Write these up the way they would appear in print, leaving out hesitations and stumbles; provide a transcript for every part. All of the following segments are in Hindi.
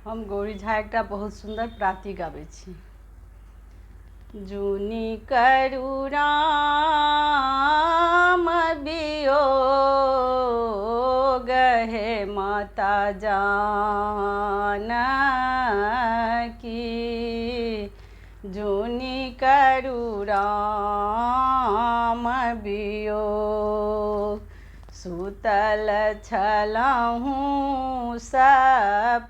हम गौरी झा एकटा बहुत सुंदर प्राति गाबै छी। जुनी करू राम वियोग हे माता जानकी। जुनी करू राम वियोग सुतल छलहुँ सपनाएक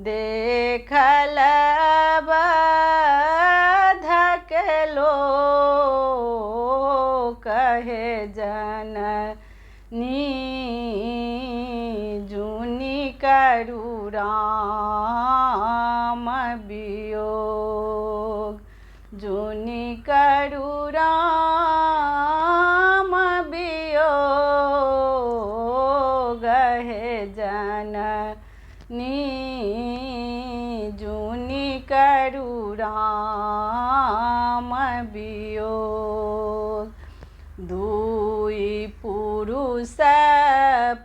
देखल बधक लोक हे जननी। जुनी करू राम वियोग जुनी करू राम वियोग हे जननी। जुनी करू राम वियोग दुई पुरुष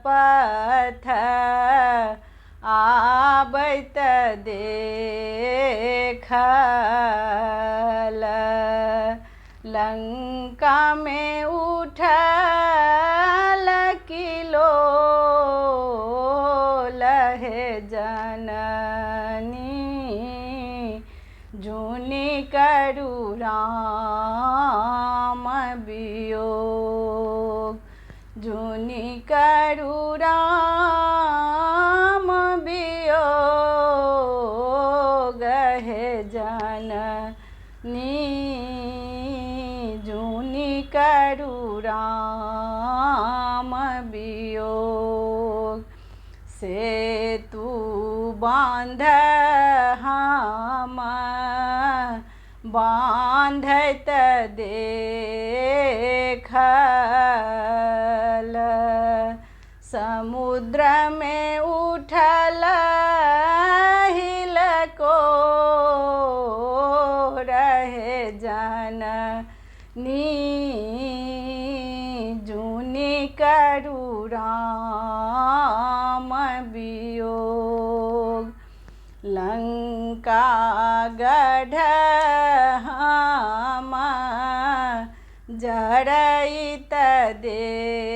पथ आबैत देखल लंका में उठल किलोल हे जननी। जुनी करू राम वियोग जुनी करू राम वियोग हे जननी। जुनी करू राम वियोग सेतु बांध हम बांधत देखल समुद्र में उठल हिलकोर हे जननी। जुनी करू राम वियोग लंका गढ़ हम जरैत देखल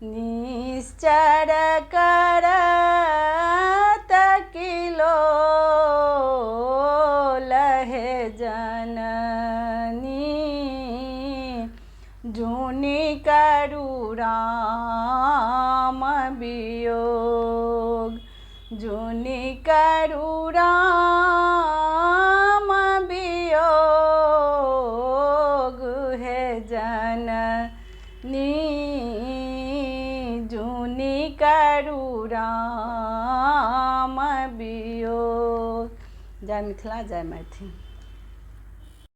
निश्चर करत किलोल हे जननी। जुनी करू राम वियोग जुनी करू राम वियोग हे जननी। जुनी करू राम वियोग। जय मिथिला जय मैथिली।